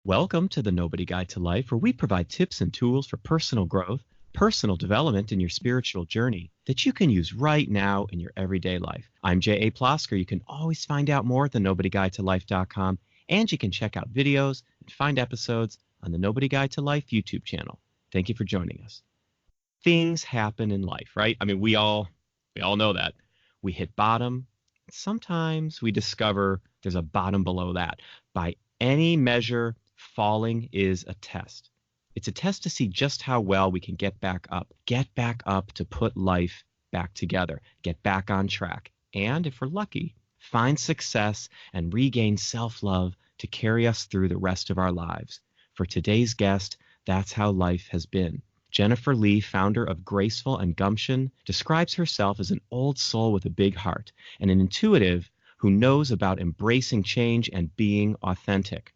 Welcome to the Nobody Guide to Life, where we provide tips and tools for personal growth, personal development, and your spiritual journey that you can use right now in your everyday life. I'm J.A. Plosker. You can always find out more at thenobodyguidetolife.com, and you can check out videos and find episodes on the Nobody Guide to Life YouTube channel. Thank you for joining us. Things happen in life, right? I mean, we all know that. We hit bottom. Sometimes we discover there's a bottom below that. By any measure, falling is a test. It's a test to see just how well we can get back up to put life back together, get back on track, and if we're lucky, find success and regain self-love to carry us through the rest of our lives. For today's guest, that's how life has been. Jennifer Leigh, founder of Graceful and Gumption, describes herself as an old soul with a big heart and an intuitive who knows about embracing change and being authentic.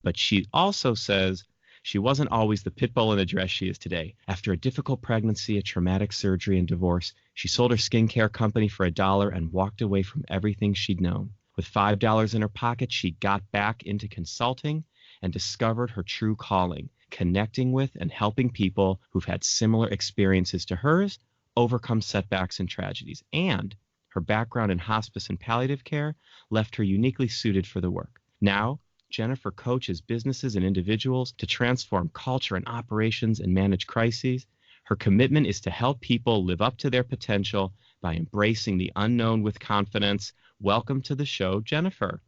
But she also says she wasn't always the pitbull in the dress she is today. After a difficult pregnancy, a traumatic surgery, and divorce, she sold her skincare company for $1 and walked away from everything she'd known. With $5 in her pocket, she got back into consulting and discovered her true calling, connecting with and helping people who've had similar experiences to hers overcome setbacks and tragedies. And her background in hospice and palliative care left her uniquely suited for the work. Now, Jennifer coaches businesses and individuals to transform culture and operations and manage crises. Her commitment is to help people live up to their potential by embracing the unknown with confidence. Welcome to the show, Jennifer.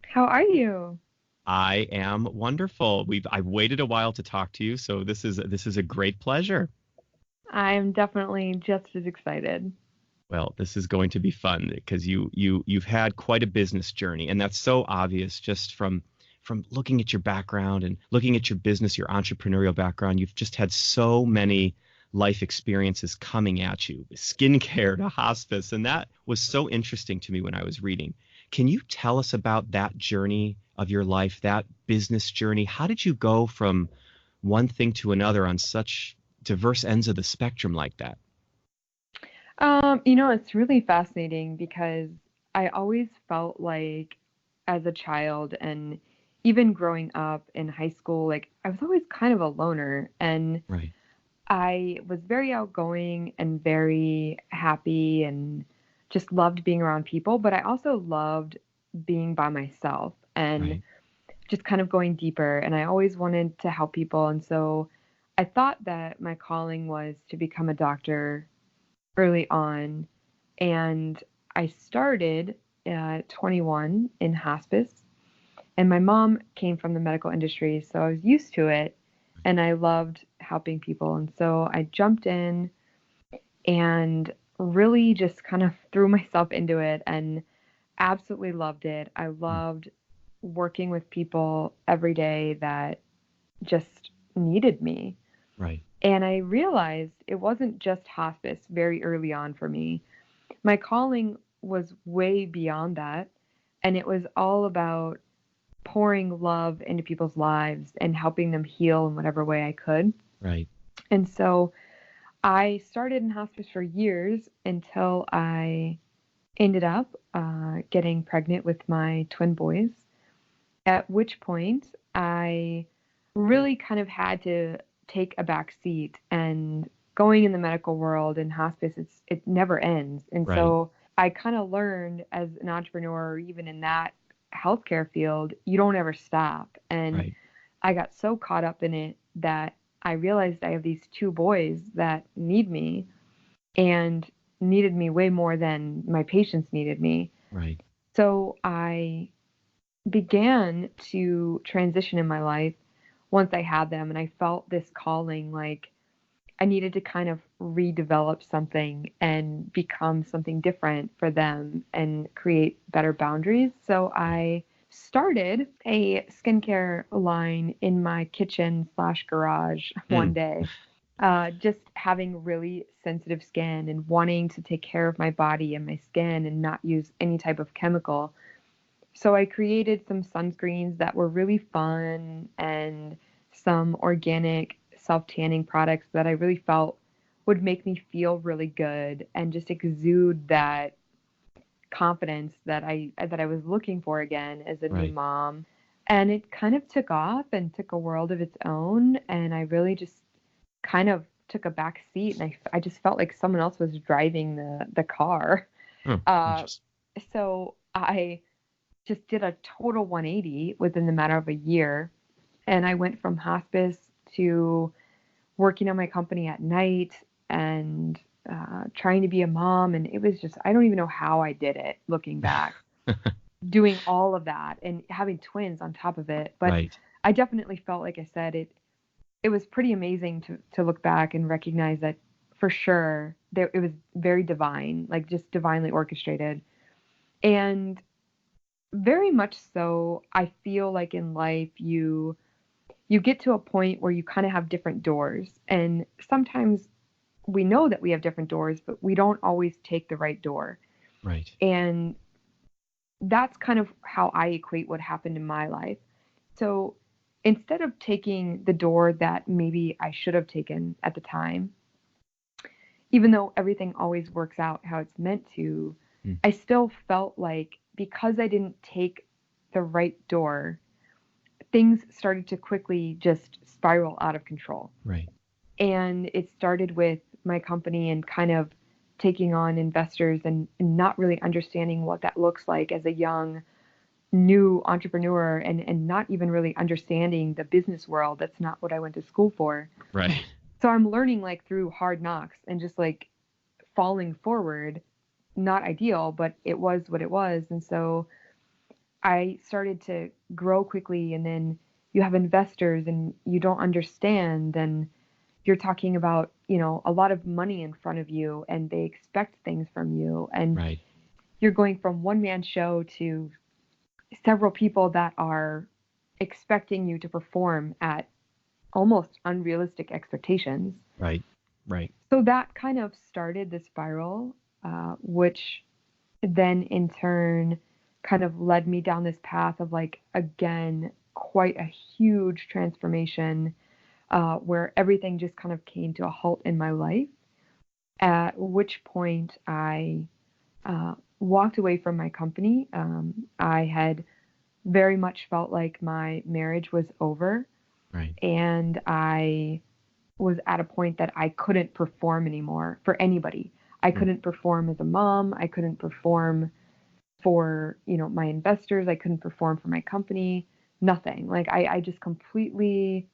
How are you? I am wonderful. I've waited a while to talk to you, so this is a great pleasure. I'm definitely just as excited. Well, this is going to be fun because you've had quite a business journey, and that's so obvious just from looking at your background and looking at your business, your entrepreneurial background. You've just had so many life experiences coming at you, skincare to hospice, and that was so interesting to me when I was reading. Can you tell us about that journey of your life, that business journey? How did you go from one thing to another on such diverse ends of the spectrum like that? It's really fascinating because I always felt like as a child and even growing up in high school, like I was always kind of a loner, and Right. I was very outgoing and very happy and just loved being around people, but I also loved being by myself and Right. just kind of going deeper. And I always wanted to help people. And so I thought that my calling was to become a doctor early on. And I started at 21 in hospice. And my mom came from the medical industry, so I was used to it and I loved helping people. And so I jumped in and really just kind of threw myself into it and absolutely loved it. I Mm. loved working with people every day that just needed me. Right. And I realized it wasn't just hospice very early on for me. My calling was way beyond that. And it was all about pouring love into people's lives and helping them heal in whatever way I could. Right. And so I started in hospice for years until I ended up getting pregnant with my twin boys, at which point I really kind of had to take a back seat. And going in the medical world in hospice, it never ends. And Right. so I kind of learned as an entrepreneur, or even in that healthcare field, you don't ever stop. And Right. I got so caught up in it that I realized I have these two boys that need me and needed me way more than my patients needed me. Right. So I began to transition in my life once I had them, and I felt this calling like I needed to kind of redevelop something and become something different for them and create better boundaries. So I started a skincare line in my kitchen slash garage one Mm. day. Just having really sensitive skin and wanting to take care of my body and my skin and not use any type of chemical. So I created some sunscreens that were really fun and some organic self-tanning products that I really felt would make me feel really good and just exude that confidence that I was looking for again as a new Right. mom. And it kind of took off and took a world of its own. And I really just kind of took a back seat, and I just felt like someone else was driving the car. Oh, Uh, interesting. so I just did a total 180 within the matter of a year. And I went from hospice to working on my company at night and trying to be a mom. And it was just, I don't even know how I did it looking back, doing all of that and having twins on top of it. But Right. I definitely felt, like I said, it was pretty amazing to look back and recognize that for sure it was very divine, like just divinely orchestrated. And very much so, I feel like in life you get to a point where you kind of have different doors. And sometimes we know that we have different doors, but we don't always take the right door. Right. And that's kind of how I equate what happened in my life. So instead of taking the door that maybe I should have taken at the time, even though everything always works out how it's meant to, Mm. I still felt like because I didn't take the right door, things started to quickly just spiral out of control. Right. And it started with my company and kind of taking on investors and not really understanding what that looks like as a young new entrepreneur, and not even really understanding the business world. That's not what I went to school for. Right. So I'm learning like through hard knocks and just like falling forward. Not ideal, but it was what it was. And so I started to grow quickly, and then you have investors and you don't understand, and you're talking about, a lot of money in front of you, and they expect things from you, and Right. you're going from one man show to several people that are expecting you to perform at almost unrealistic expectations. Right. Right. So that kind of started the spiral, which then in turn kind of led me down this path of, like, again, quite a huge transformation, where everything just kind of came to a halt in my life, at which point I walked away from my company. I had very much felt like my marriage was over, Right. and I was at a point that I couldn't perform anymore for anybody. I Mm. couldn't perform as a mom. I couldn't perform for, my investors. I couldn't perform for my company. Nothing. Like I just completely,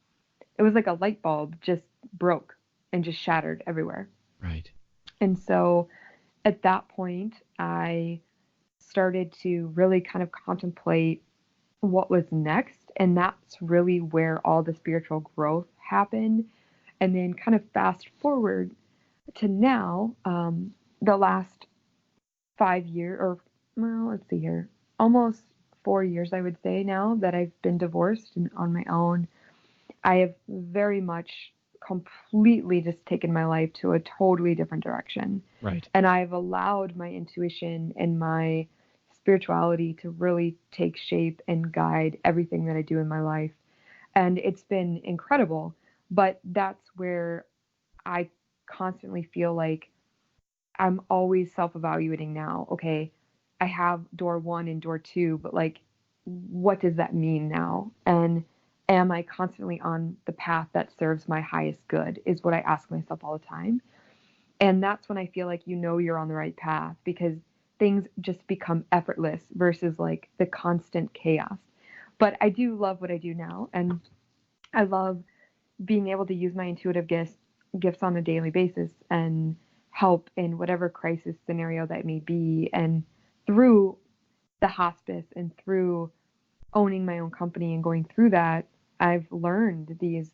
it was like a light bulb just broke and just shattered everywhere. Right. And so at that point, I started to really kind of contemplate what was next. And that's really where all the spiritual growth happened. And then kind of fast forward to now, the last 5 years, or well, let's see here, almost 4 years, I would say now that I've been divorced and on my own, I have very much completely just taken my life to a totally different direction. Right. And I've allowed my intuition and my spirituality to really take shape and guide everything that I do in my life. And it's been incredible. But that's where I constantly feel like I'm always self-evaluating now. Okay, I have door one and door two, but like, what does that mean now? And am I constantly on the path that serves my highest good, is what I ask myself all the time. And that's when I feel like you're on the right path, because things just become effortless versus like the constant chaos. But I do love what I do now, and I love being able to use my intuitive gifts on a daily basis and help in whatever crisis scenario that may be. And through the hospice and through owning my own company and going through that, I've learned these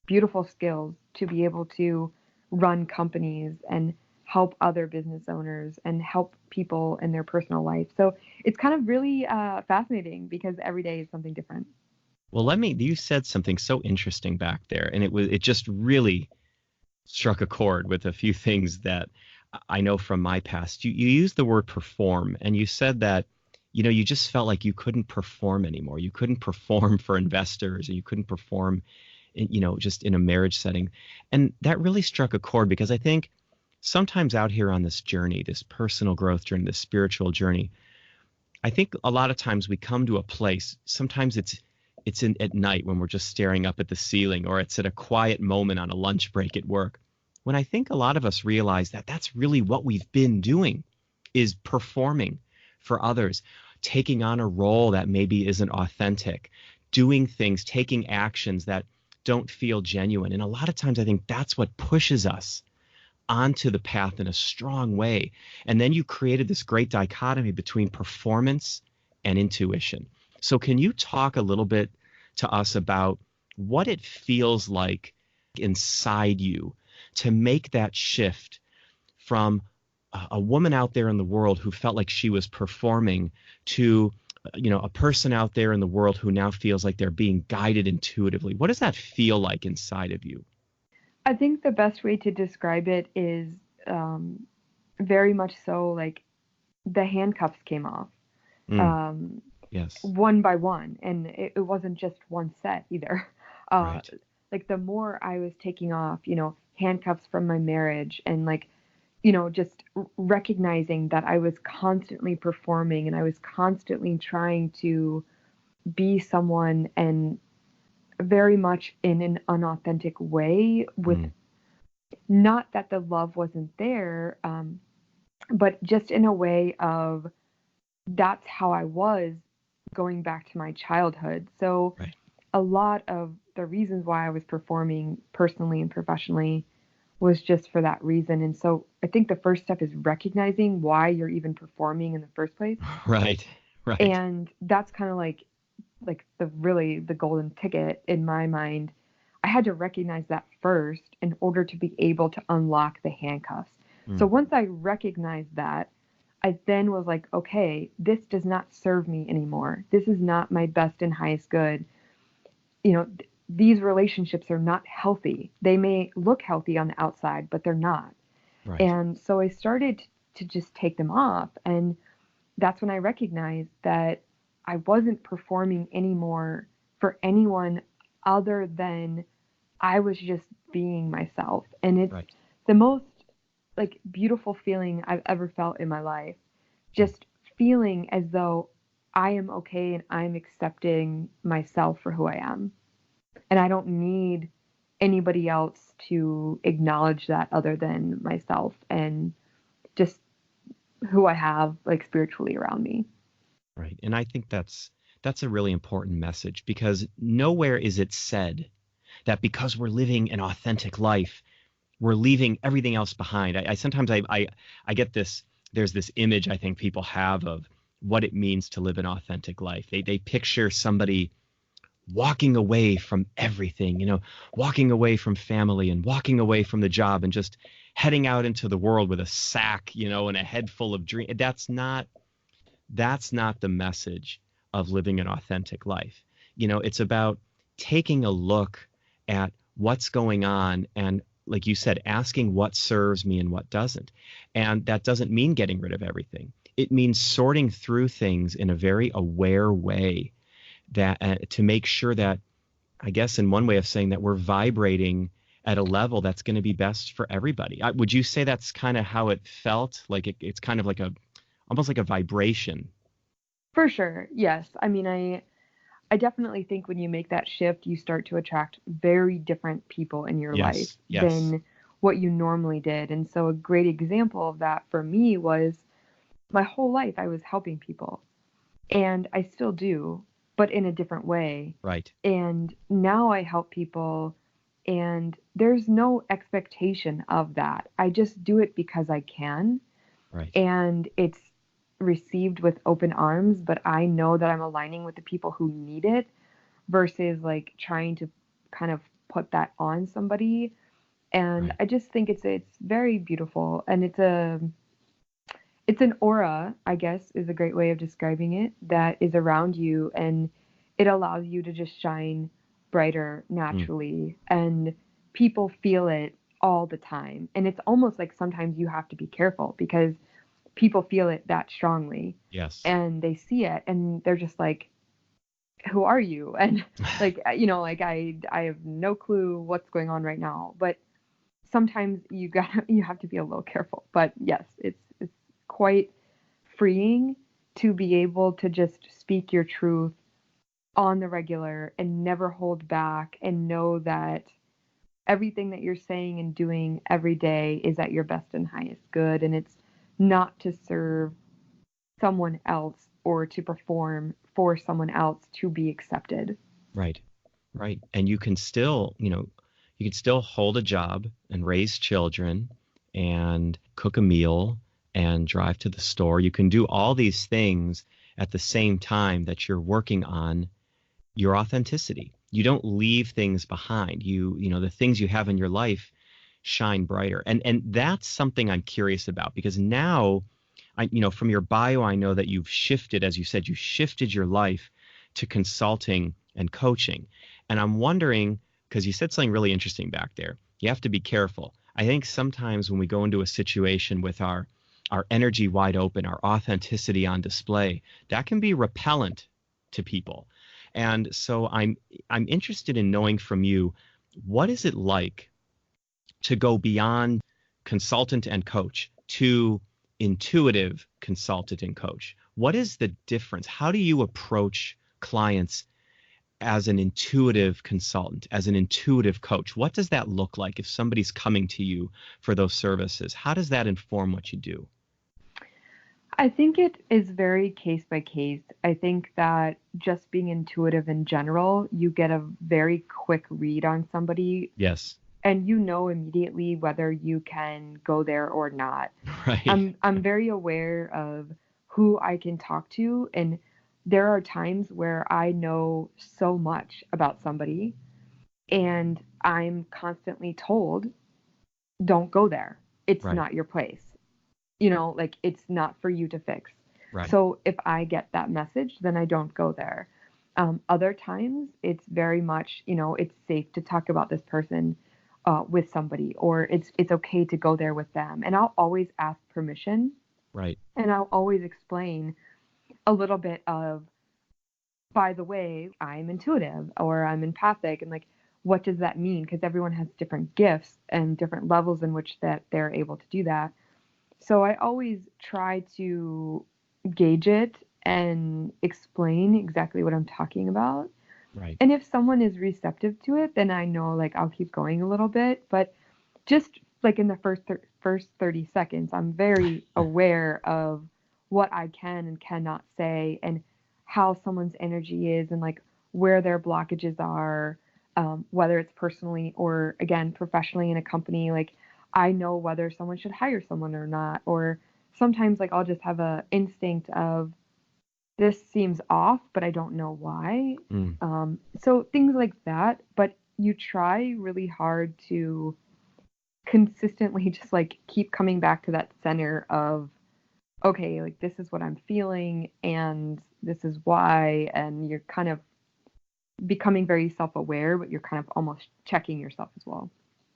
beautiful skills to be able to run companies and help other business owners and help people in their personal life. So it's kind of really fascinating, because every day is something different. Well, you said something so interesting back there, and it just really struck a chord with a few things that I know from my past. You used the word perform, and you said that, you just felt like you couldn't perform anymore. You couldn't perform for investors, and you couldn't perform just in a marriage setting. And that really struck a chord, because I think sometimes out here on this journey, this personal growth journey, this spiritual journey, I think a lot of times we come to a place, sometimes it's at night when we're just staring up at the ceiling, or it's at a quiet moment on a lunch break at work. When I think a lot of us realize that that's really what we've been doing, is performing for others, taking on a role that maybe isn't authentic, doing things, taking actions that don't feel genuine. And a lot of times I think that's what pushes us onto the path in a strong way. And then you created this great dichotomy between performance and intuition. So can you talk a little bit to us about what it feels like inside you to make that shift from a woman out there in the world who felt like she was performing to a person out there in the world who now feels like they're being guided intuitively? What does that feel like inside of you? I think the best way to describe it is very much so like the handcuffs came off Mm, um, yes. one by one, and it wasn't just one set either. Uh, Right. like the more I was taking off, handcuffs from my marriage, and like, just recognizing that I was constantly performing and I was constantly trying to be someone, and very much in an unauthentic way, with Mm, not that the love wasn't there, but just in a way of that's how I was going back to my childhood. So right. a lot of the reasons why I was performing personally and professionally was just for that reason. And so I think the first step is recognizing why you're even performing in the first place. Right. Right. And that's kind of like the golden ticket in my mind. I had to recognize that first in order to be able to unlock the handcuffs. So Mm, once I recognized that, I then was like, okay, this does not serve me anymore. This is not my best and highest good. These relationships are not healthy. They may look healthy on the outside, but they're not. right. And so I started to just take them off. And that's when I recognized that I wasn't performing anymore for anyone other than I was just being myself. And it's Right. the most like beautiful feeling I've ever felt in my life. Mm, Just feeling as though I am okay and I'm accepting myself for who I am. And I don't need anybody else to acknowledge that other than myself and just who I have like spiritually around me. right. And I think that's a really important message, because nowhere is it said that because we're living an authentic life, we're leaving everything else behind. I sometimes I get this. There's this image I think people have of what it means to live an authentic life. They picture somebody walking away from everything, walking away from family and walking away from the job and just heading out into the world with a sack, and a head full of dreams. That's not the message of living an authentic life. It's about taking a look at what's going on and, like you said, asking what serves me and what doesn't. And that doesn't mean getting rid of everything. It means sorting through things in a very aware way, that to make sure that, I guess, in one way of saying, that we're vibrating at a level that's going to be best for everybody. Would you say that's kind of how it felt? Like it's kind of like almost like a vibration. For sure. Yes. I mean, I definitely think when you make that shift, you start to attract very different people in your life Yes. Yes. than what you normally did. And so a great example of that for me was my whole life I was helping people, and I still do, but in a different way. Right. And now I help people, and there's no expectation of that. I just do it because I can, Right. and it's received with open arms, but I know that I'm aligning with the people who need it versus like trying to kind of put that on somebody. And Right. I just think it's very beautiful, and it's an aura, I guess, is a great way of describing it, that is around you, and it allows you to just shine brighter Mm. naturally, and people feel it all the time. And it's almost like sometimes you have to be careful because people feel it that strongly, Yes. and they see it and they're just like, who are you? And like, like I have no clue what's going on right now, but sometimes you have to be a little careful. But yes, it's quite freeing to be able to just speak your truth on the regular and never hold back and know that everything that you're saying and doing every day is at your best and highest good, and it's not to serve someone else or to perform for someone else to be accepted. Right. Right. And you can still, you can still hold a job and raise children and cook a meal and drive to the store. You can do all these things at the same time that you're working on your authenticity. You don't leave things behind. The things you have in your life shine brighter. And that's something I'm curious about, because now from your bio, I know that you've shifted, as you said, you shifted your life to consulting and coaching. And I'm wondering, because you said something really interesting back there, you have to be careful. I think sometimes when we go into a situation with our energy wide open, our authenticity on display, that can be repellent to people. And so I'm interested in knowing from you, what is it like to go beyond consultant and coach to intuitive consultant and coach? What is the difference? How do you approach clients as an intuitive consultant, as an intuitive coach? What does that look like if somebody's coming to you for those services? How does that inform what you do? I think it is very case by case. I think that just being intuitive in general, you get a very quick read on somebody Yes. and you know immediately whether you can go there or not. Right. I'm very aware of who I can talk to, and there are times where I know so much about somebody and I'm constantly told, don't go there. It's Right. not your place. Like it's not for you to fix. Right. So if I get that message, then I don't go there. Other times, it's very much, it's safe to talk about this person with somebody, or it's okay to go there with them. And I'll always ask permission, Right. and I'll always explain a little bit of, by the way, I'm intuitive or I'm empathic, and like, what does that mean? Because everyone has different gifts and different levels in which that they're able to do that. So I always try to gauge it and explain exactly what I'm talking about. Right. And if someone is receptive to it, then I know like I'll keep going a little bit. But just like in the first 30 seconds, I'm very aware of what I can and cannot say and how someone's energy is and like where their blockages are, whether it's personally or again professionally in a company. Like I know whether someone should hire someone or not, or sometimes like I'll just have a instinct of this seems off, but I don't know why. Mm. So things like that. But you try really hard to consistently just like keep coming back to that center of, okay, like this is what I'm feeling and this is why. And you're kind of becoming very self aware, but you're kind of almost checking yourself as well.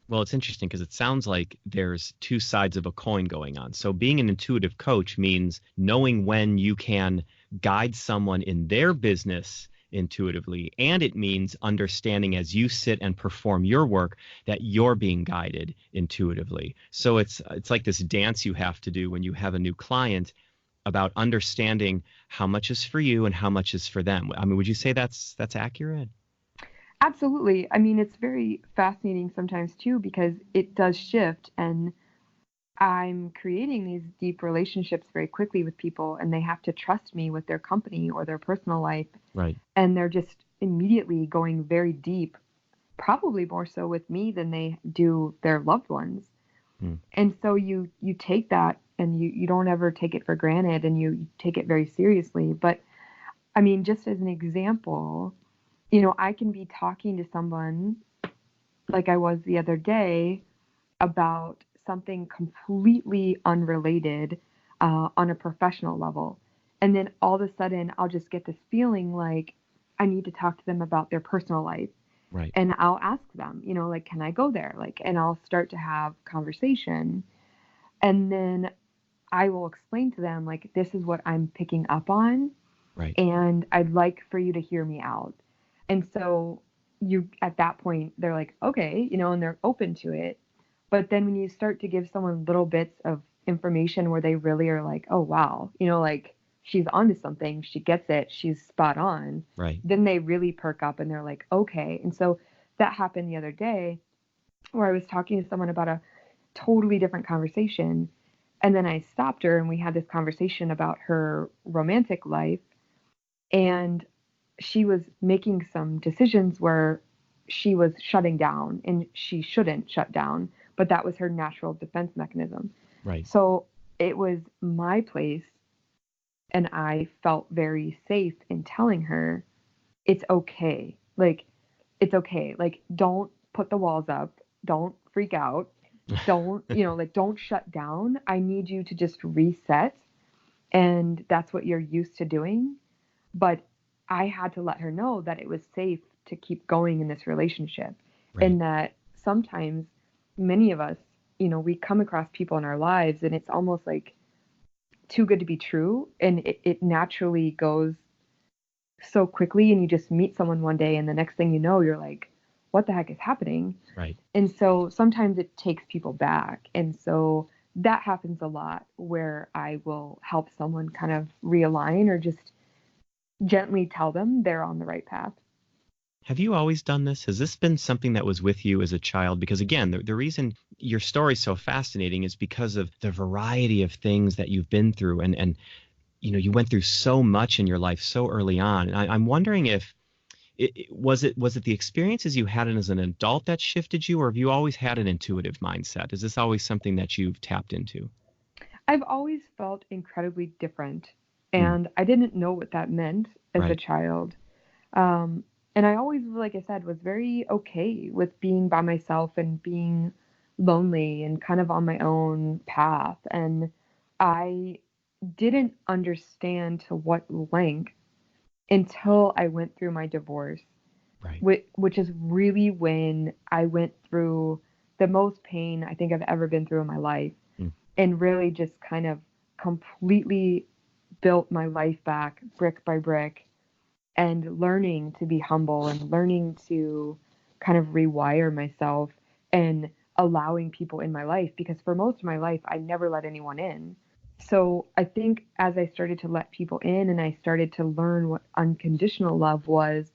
Well, it's interesting because it sounds like there's two sides of a coin going on. So being an intuitive coach means knowing when you can guide someone in their business intuitively, and it means understanding as you sit and perform your work that you're being guided intuitively. So it's like this dance you have to do when you have a new client about understanding how much is for you and how much is for them. I mean, would you say that's accurate? Absolutely. I mean, it's very fascinating sometimes too because it does shift and I'm creating these deep relationships very quickly with people and they have to trust me with their company or their personal life Right. and they're just immediately going very deep, probably more so with me than they do their loved ones. Mm. And so you take that and you don't ever take it for granted and you take it very seriously. But I mean, just as an example, I can be talking to someone like I was the other day about something completely unrelated on a professional level. And then all of a sudden, I'll just get this feeling like I need to talk to them about their personal life. Right. And I'll ask them, like, can I go there? Like, and I'll start to have conversation. And then I will explain to them, like, this is what I'm picking up on. Right. And I'd like for you to hear me out. And so at that point, they're like, okay, and they're open to it. But then when you start to give someone little bits of information where they really are like, oh, wow, like she's onto something, she gets it, she's spot on, Right. then they really perk up and they're like, okay. And so that happened the other day where I was talking to someone about a totally different conversation. And then I stopped her and we had this conversation about her romantic life. And she was making some decisions where she was shutting down and she shouldn't shut down, but that was her natural defense mechanism. Right. So it was my place, and I felt very safe in telling her it's okay. Like, it's okay. Like, don't put the walls up. Don't freak out. Don't, like, don't shut down. I need you to just reset. And that's what you're used to doing. But I had to let her know that it was safe to keep going in this relationship. Right. And that sometimes many of us, we come across people in our lives and it's almost like too good to be true. And it naturally goes so quickly, and you just meet someone one day and the next thing you know, you're like, what the heck is happening? Right. And so sometimes it takes people back. And so that happens a lot where I will help someone kind of realign or just gently tell them they're on the right path. Have you always done this? Has this been something that was with you as a child? Because again, the reason your story's so fascinating is because of the variety of things that you've been through, and you went through so much in your life so early on. And I'm wondering if was it the experiences you had as an adult that shifted you, or have you always had an intuitive mindset? Is this always something that you've tapped into? I've always felt incredibly different, Mm. and I didn't know what that meant as a Right. child. And I always, like I said, was very okay with being by myself and being lonely and kind of on my own path. And I didn't understand to what length until I went through my divorce, Right. which is really when I went through the most pain I think I've ever been through in my life, Mm. and really just kind of completely built my life back brick by brick, and learning to be humble and learning to kind of rewire myself and allowing people in my life, because for most of my life I never let anyone in. So I think as I started to let people in and I started to learn what unconditional love was,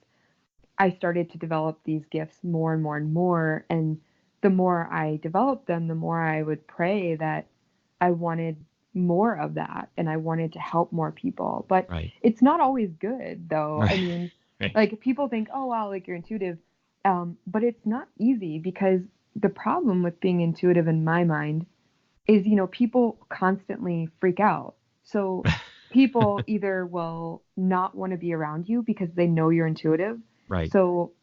I started to develop these gifts more and more and more. And the more I developed them, the more I would pray that I wanted more of that and I wanted to help more people. But Right. it's not always good, though. I Right. mean, Right. like people think, oh, wow, like you're intuitive. But it's not easy, because the problem with being intuitive in my mind is, people constantly freak out. So people either will not want to be around you because they know you're intuitive. Right. So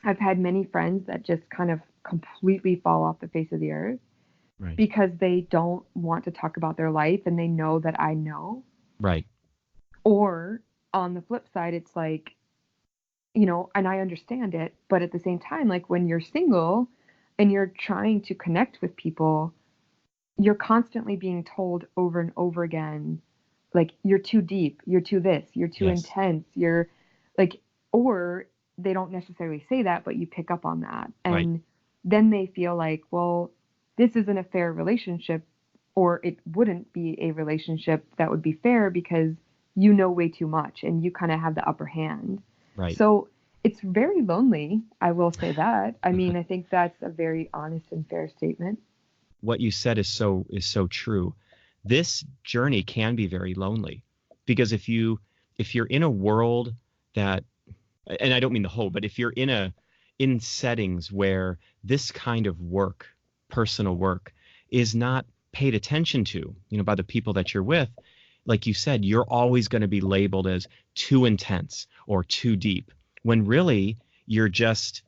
I've had many friends that just kind of completely fall off the face of the earth Right. because they don't want to talk about their life and they know that I know. Right. Or on the flip side, it's like, and I understand it, but at the same time, like when you're single and you're trying to connect with people, you're constantly being told over and over again, like, you're too deep, you're too this, you're too Yes. intense, you're like, or they don't necessarily say that, but you pick up on that. Right. And then they feel like, well, this isn't a fair relationship, or it wouldn't be a relationship that would be fair because you know way too much and you kind of have the upper hand. Right. So it's very lonely, I will say that. I mean, I think that's a very honest and fair statement. What you said is so true. This journey can be very lonely, because if you're in a world that, and I don't mean the whole, but if you're in settings where this kind of work, personal work, is not paid attention to, by the people that you're with, like you said, you're always going to be labeled as too intense or too deep, when really you're just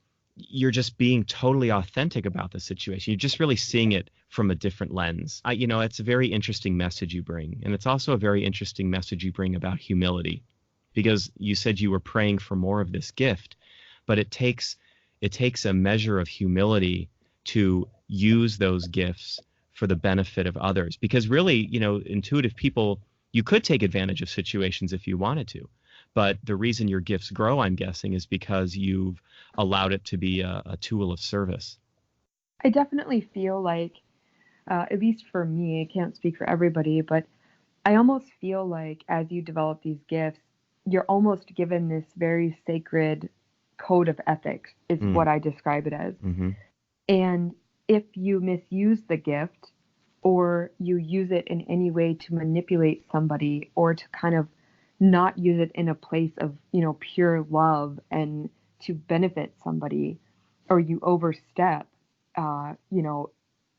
being totally authentic about the situation. You're just really seeing it from a different lens. It's a very interesting message you bring. And it's also a very interesting message you bring about humility, because you said you were praying for more of this gift, but it takes a measure of humility to use those gifts for the benefit of others. Because really, intuitive people, you could take advantage of situations if you wanted to. But the reason your gifts grow, I'm guessing, is because you've allowed it to be a tool of service. I definitely feel like, at least for me, I can't speak for everybody, but I almost feel like as you develop these gifts, you're almost given this very sacred code of ethics, is Mm. what I describe it as. Mm-hmm. And if you misuse the gift or you use it in any way to manipulate somebody or to kind of not use it in a place of, pure love and to benefit somebody, or you overstep,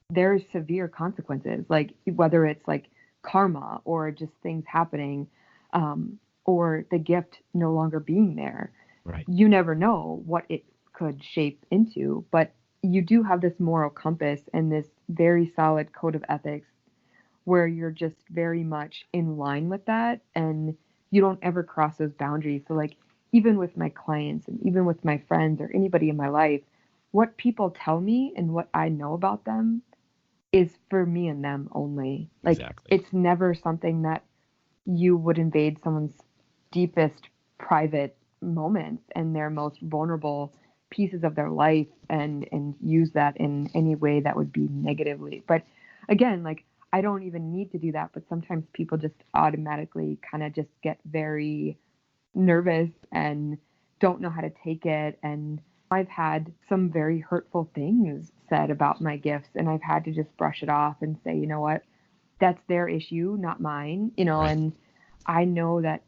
there's severe consequences, like whether it's like karma or just things happening, or the gift no longer being there. Right. You never know what it could shape into, but you do have this moral compass and this very solid code of ethics where you're just very much in line with that and you don't ever cross those boundaries. So like even with my clients and even with my friends or anybody in my life, what people tell me and what I know about them is for me and them only. Like Exactly. it's never something that you would invade someone's deepest private moments and their most vulnerable pieces of their life and use that in any way that would be negatively. But again, like I don't even need to do that, but sometimes people just automatically kind of just get very nervous and don't know how to take it. And I've had some very hurtful things said about my gifts, and I've had to just brush it off and say, you know what, that's their issue, not mine, Right. and I know that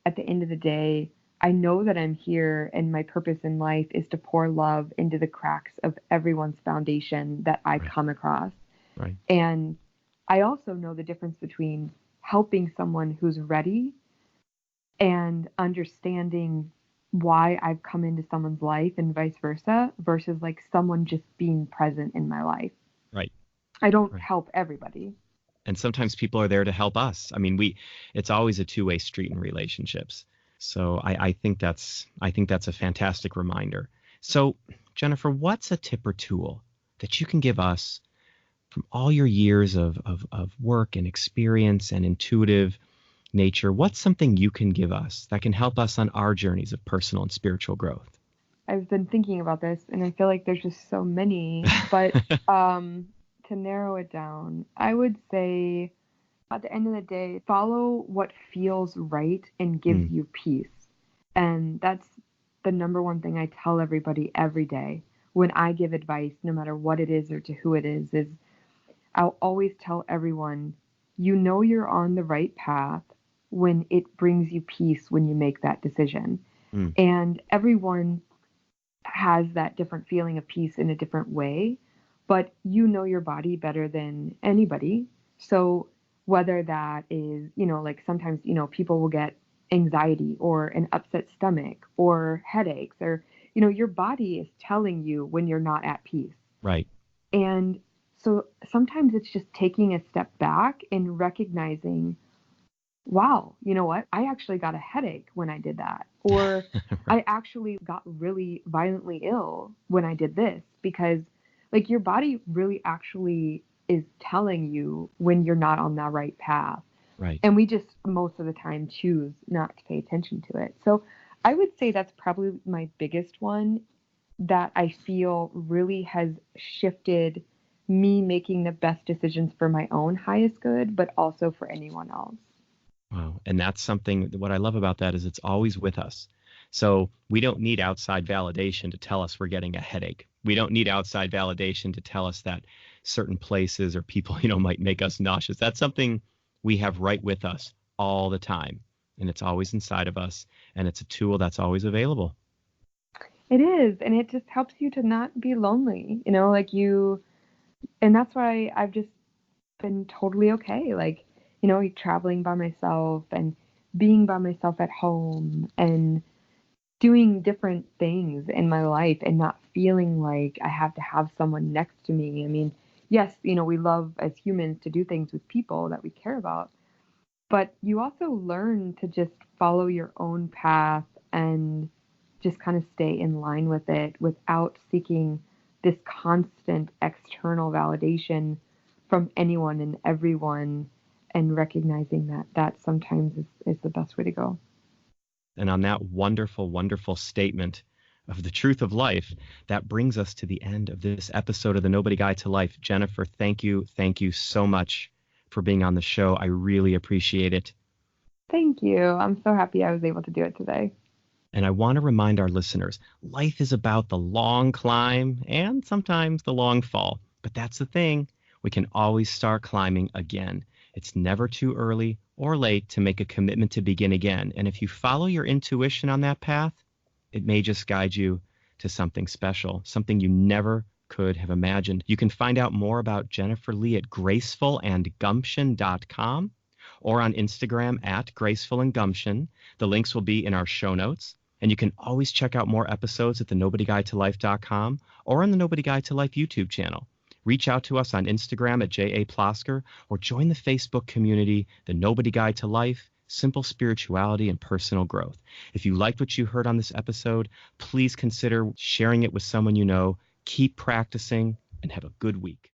at the end of the day, I know that I'm here and my purpose in life is to pour love into the cracks of everyone's foundation that I Right. come across. Right. And I also know the difference between helping someone who's ready and understanding why I've come into someone's life and vice versa versus like someone just being present in my life. Right. I don't Right. help everybody. And sometimes people are there to help us. I mean, it's always a two-way street in relationships. So I think that's a fantastic reminder. So, Jennifer, what's a tip or tool that you can give us from all your years of work and experience and intuitive nature? What's something you can give us that can help us on our journeys of personal and spiritual growth? I've been thinking about this and I feel like there's just so many, but to narrow it down, I would say at the end of the day, follow what feels right and gives Mm. you peace. And that's the number one thing I tell everybody every day when I give advice, no matter what it is or to who it is I'll always tell everyone, you know you're on the right path when it brings you peace when you make that decision. Mm. And everyone has that different feeling of peace in a different way, but you know your body better than anybody. So whether that is, like sometimes, people will get anxiety or an upset stomach or headaches or, your body is telling you when you're not at peace. Right. And so sometimes it's just taking a step back and recognizing, wow, you know what? I actually got a headache when I did that. Or Right. I actually got really violently ill when I did this because like your body really actually is telling you when you're not on that right path. Right. And we just most of the time choose not to pay attention to it. So I would say that's probably my biggest one that I feel really has shifted me making the best decisions for my own highest good, but also for anyone else. Wow. And that's something, what I love about that is it's always with us. So we don't need outside validation to tell us we're getting a headache. We don't need outside validation to tell us that certain places or people, might make us nauseous. That's something we have right with us all the time. And it's always inside of us. And it's a tool that's always available. It is, and it just helps you to not be lonely, like and that's why I've just been totally okay. Like, traveling by myself and being by myself at home and doing different things in my life and not feeling like I have to have someone next to me. I mean, yes, we love as humans to do things with people that we care about, but you also learn to just follow your own path and just kind of stay in line with it without seeking this constant external validation from anyone and everyone, and recognizing that that sometimes is the best way to go. And on that wonderful, wonderful statement of the truth of life, that brings us to the end of this episode of the Nobody Guide to Life. Jennifer, thank you. Thank you so much for being on the show. I really appreciate it. Thank you. I'm so happy I was able to do it today. And I want to remind our listeners, life is about the long climb and sometimes the long fall. But that's the thing. We can always start climbing again. It's never too early or late to make a commitment to begin again. And if you follow your intuition on that path, it may just guide you to something special, something you never could have imagined. You can find out more about Jennifer Leigh at gracefulandgumption.com or on Instagram at gracefulandgumption. The links will be in our show notes. And you can always check out more episodes at thenobodyguidetolife.com or on the Nobody Guide to Life YouTube channel. Reach out to us on Instagram at JA or join the Facebook community, The Nobody Guide to Life, Simple Spirituality and Personal Growth. If you liked what you heard on this episode, please consider sharing it with someone you know. Keep practicing and have a good week.